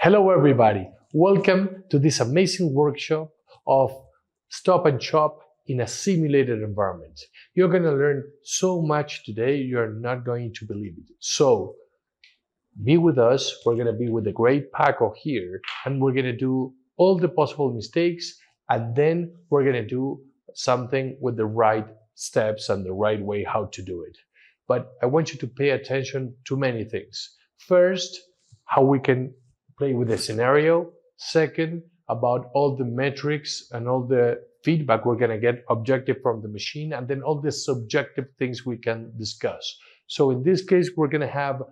Hello everybody, welcome to this amazing workshop of Stop and Chop in a simulated environment. You're going to learn so much today, you're not going to believe it. So be with us, we're going to be with the great Phaco here, and we're going to do all the possible mistakes, and then we're going to do something with the right steps and the right way how to do it. But I want you to pay attention to many things. First, how we can play with the scenario. Second, about all the metrics and all the feedback we're going to get objective from the machine, and then all the subjective things we can discuss. So in this case, we're going to have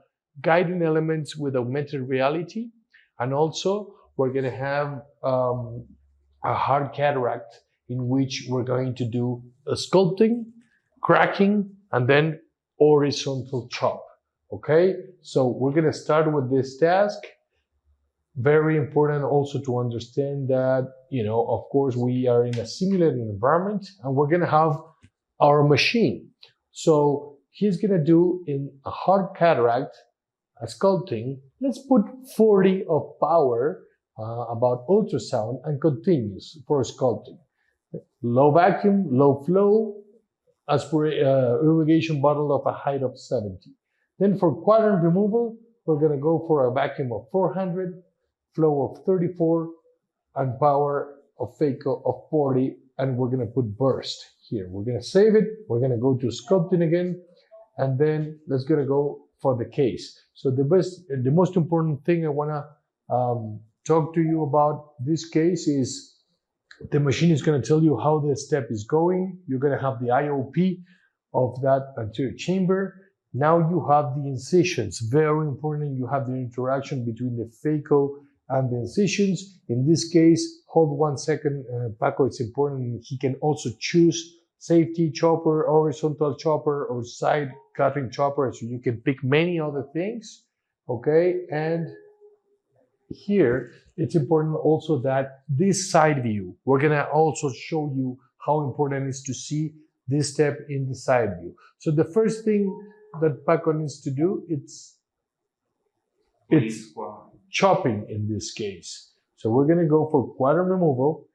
guiding elements with augmented reality, and also we're going to have a hard cataract in which we're going to do a sculpting, cracking, and then horizontal chop. Okay, so we're going to start with this task. Very important also to understand that, of course, we are in a simulated environment and we're going to have our machine. So he's going to do in a hard cataract, a sculpting. Let's put 40 of power about ultrasound and continuous for sculpting. Low vacuum, low flow, as per irrigation bottle of a height of 70. Then for quadrant removal, we're going to go for a vacuum of 400, flow of 34, and power of Phaco of 40, and we're going to put burst here. We're going to save it. We're going to go to sculpting again, and then let's go for the case. So the most important thing I want to talk to you about this case is the machine is going to tell you how the step is going. You're going to have the IOP of that anterior chamber. Now you have the incisions. Very important. You have the interaction between the Phaco and the incisions. In this case, hold 1 second, Phaco, it's important. He can also choose safety chopper, horizontal chopper, or side cutting chopper. So you can pick many other things. Okay, and here it's important also that this side view, we're gonna also show you how important it is to see this step in the side view. So the first thing that Phaco needs to do, it's chopping in this case. So we're going to go for quadrant removal,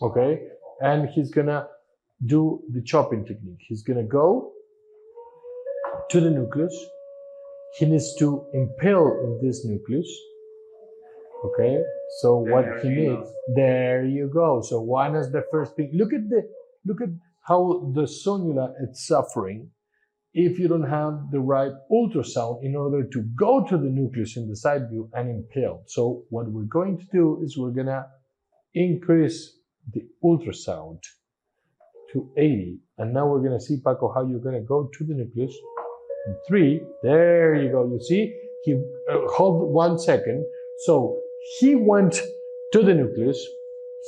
okay? And he's going to do the chopping technique. He's going to go to the nucleus. He needs to impale in this nucleus, okay? So what he needs, there you go. So one is the first thing. Look at how the sonula is suffering if you don't have the right ultrasound in order to go to the nucleus in the side view and impale. So what we're going to do is we're going to increase the ultrasound to 80. And now we're going to see, Phaco, how you're going to go to the nucleus. 3, there you go. You see, he hold 1 second. So he went to the nucleus.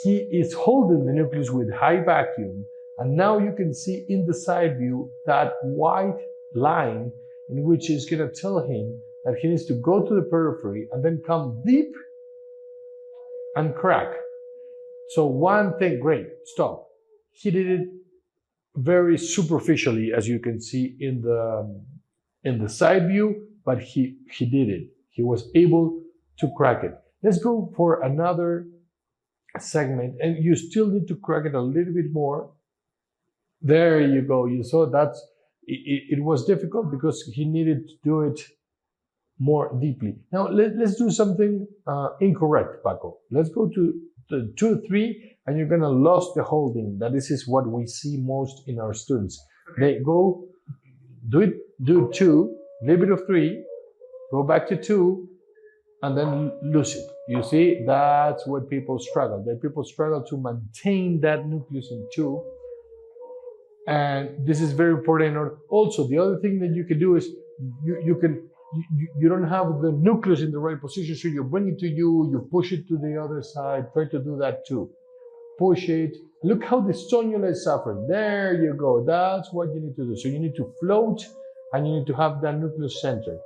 He is holding the nucleus with high vacuum. And now you can see in the side view that white line in which is going to tell him that he needs to go to the periphery and then come deep and crack. So one thing, great, stop. He did it very superficially, as you can see in the side view, but he did it. He was able to crack it. Let's go for another segment, and you still need to crack it a little bit more. There you go. You saw that it was difficult because he needed to do it more deeply. Now let's do something incorrect, Phaco. Let's go to the 2, 3, and you're gonna lose the holding. That this is what we see most in our students. They go do 2, little bit of 3, go back to 2, and then lose it. You see, that's what people struggle. People struggle to maintain that nucleus in 2. And this is very important. Also, the other thing that you can do is you don't have the nucleus in the right position, so you bring it to you, you push it to the other side. Try to do that too. Push it. Look how the sonula is suffering. There you go. That's what you need to do. So you need to float, and you need to have that nucleus center.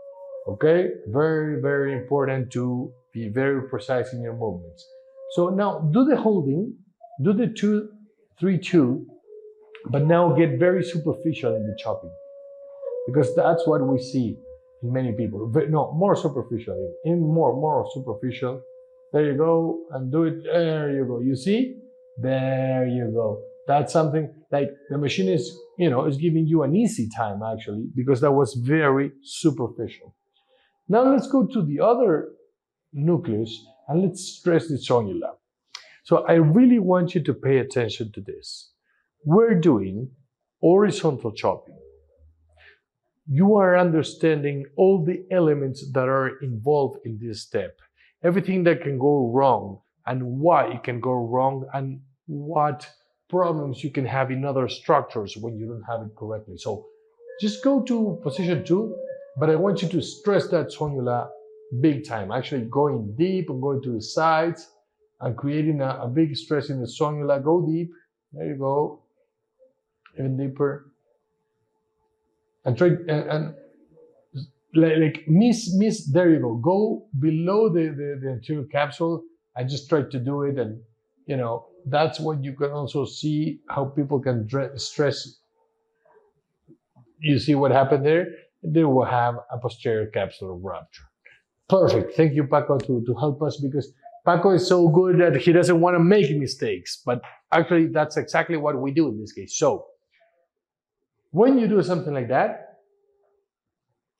Okay? Very, very important to be very precise in your movements. So now do the holding, do the 2, 3, 2. But now get very superficial in the chopping, because that's what we see. in many people. But no, more superficial, in more superficial. There you go, and do it. There you go. You see? There you go. That's something like the machine is, is giving you an easy time actually, because that was very superficial. Now let's go to the other nucleus and let's stress the sonula. So I really want you to pay attention to this. We're doing horizontal chopping. You are understanding all the elements that are involved in this step. Everything that can go wrong and why it can go wrong and what problems you can have in other structures when you don't have it correctly. So just go to position 2, but I want you to stress that sonula big time, actually going deep and going to the sides and creating a big stress in the sonula. Go deep. There you go. Even deeper. And try and like miss. There you go. Go below the anterior capsule. I just tried to do it, and that's what you can also see how people can stress. You see what happened there? They will have a posterior capsular rupture. Perfect. Thank you, Phaco, to help us, because Phaco is so good that he doesn't want to make mistakes. But actually, that's exactly what we do in this case. So when you do something like that,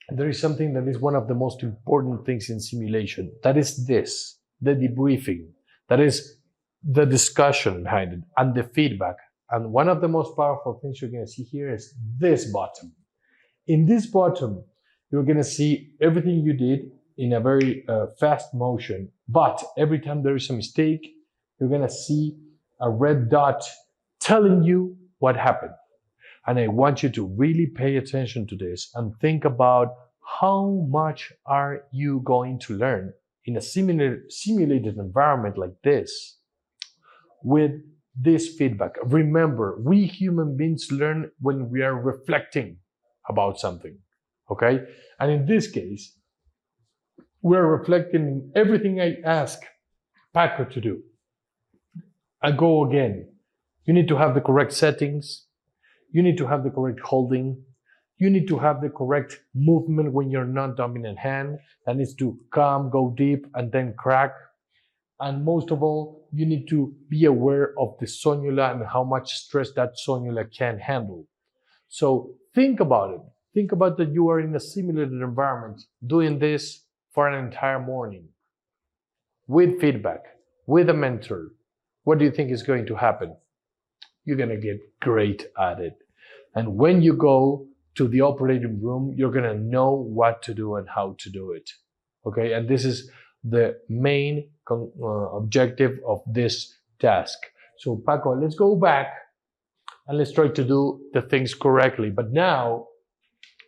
there is something that is one of the most important things in simulation. That is this, the debriefing. That is the discussion behind it and the feedback. And one of the most powerful things you're going to see here is this bottom. In this bottom, you're going to see everything you did in a very fast motion. But every time there is a mistake, you're going to see a red dot telling you what happened. And I want you to really pay attention to this and think about how much are you going to learn in a simulated environment like this with this feedback. Remember, we human beings learn when we are reflecting about something, okay? And in this case, we're reflecting in everything I ask Phaco to do. I go again. You need to have the correct settings. You need to have the correct holding. You need to have the correct movement when you're non-dominant hand. That needs to come, go deep, and then crack. And most of all, you need to be aware of the sonula and how much stress that sonula can handle. So think about it. Think about that you are in a simulated environment doing this for an entire morning with feedback, with a mentor. What do you think is going to happen? You're going to get great at it. And when you go to the operating room, you're going to know what to do and how to do it. Okay? And this is the main objective of this task. So Phaco, let's go back and let's try to do the things correctly. But now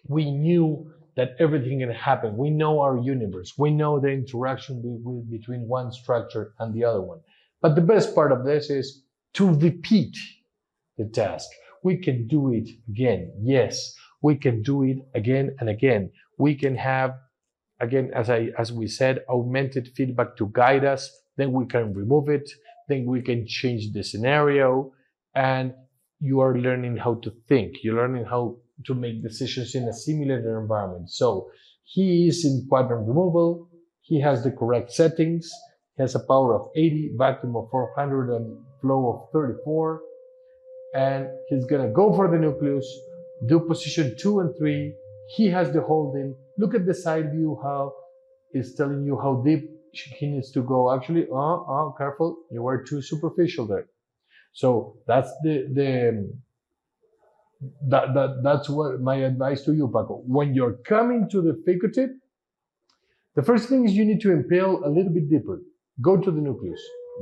we knew that everything can happen. We know our universe. We know the interaction between one structure and the other one. But the best part of this is to repeat the task. We can do it again. Yes, we can do it again and again. We can have, again, as we said, augmented feedback to guide us. Then we can remove it. Then we can change the scenario. And you are learning how to think. You're learning how to make decisions in a simulated environment. So he is in quadrant removal. He has the correct settings. He has a power of 80, vacuum of 400, and flow of 34. And he's gonna go for the nucleus, do position 2 and 3. He has the holding. Look at the side view, how it's telling you how deep he needs to go. Actually, careful, you were too superficial there. So that's that's what my advice to you, Phaco. When you're coming to the Phaco tip, the first thing is you need to impale a little bit deeper. Go to the nucleus,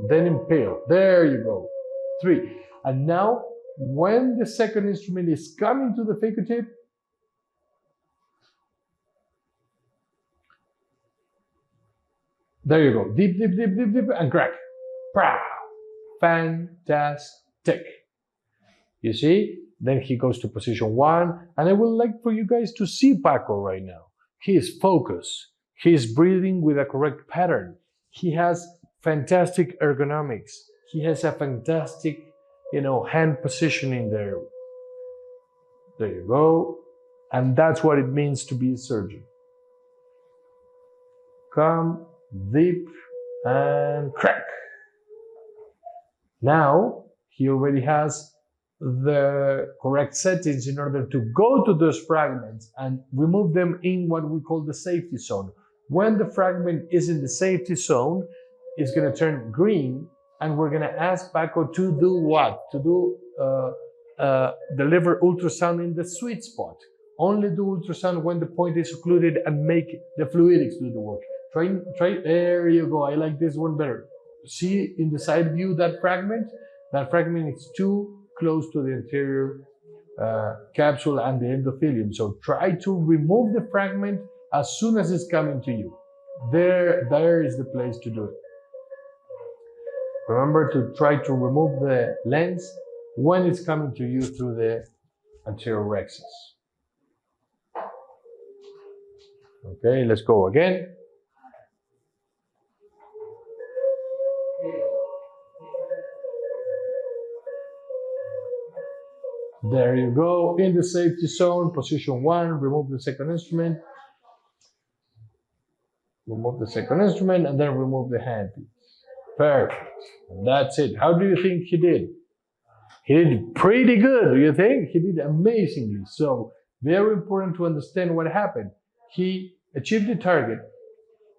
then impale. There you go. 3. And now, when the second instrument is coming to the Phaco tip, there you go. Deep, deep, deep, deep, deep, and crack. Pow! Fantastic. You see? Then he goes to position 1, and I would like for you guys to see Phaco right now. He is focused. He is breathing with a correct pattern. He has fantastic ergonomics. He has a fantastic, hand positioning there. There you go. And that's what it means to be a surgeon. come deep and crack. Now he already has the correct settings in order to go to those fragments and remove them in what we call the safety zone. When the fragment is in the safety zone, it's going to turn green, and we're going to ask Phaco to do what? To do deliver ultrasound in the sweet spot. Only do ultrasound when the point is occluded and make the fluidics do the work. Try, there you go. I like this one better. See in the side view that fragment? That fragment is too close to the anterior capsule and the endothelium. So try to remove the fragment as soon as it's coming to you. There is the place to do it. Remember to try to remove the lens when it's coming to you through the anterior rhexis. Okay, let's go again. There you go, in the safety zone, position 1, remove the second instrument. Remove the second instrument and then remove the handpiece. Perfect. And that's it. How do you think he did? He did pretty good, do you think? He did amazingly. So, very important to understand what happened. He achieved the target.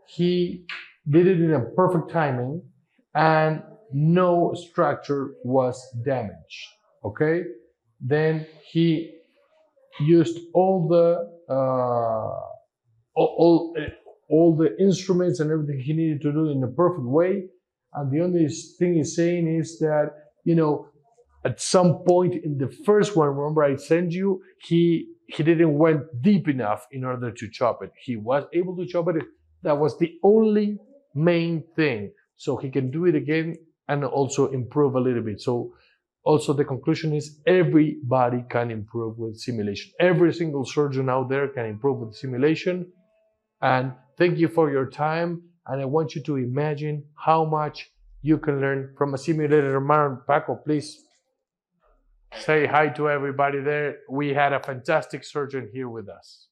He did it in a perfect timing, and no structure was damaged. Okay? Then he used all the instruments and everything he needed to do in a perfect way. And the only thing he's saying is that, you know, at some point in the first one, remember I sent you, he didn't went deep enough in order to chop it. He was able to chop it. That was the only main thing. So he can do it again and also improve a little bit. So also the conclusion is everybody can improve with simulation. Every single surgeon out there can improve with simulation. And thank you for your time. And I want you to imagine how much you can learn from a simulated environment. Phaco, please say hi to everybody there. We had a fantastic surgeon here with us.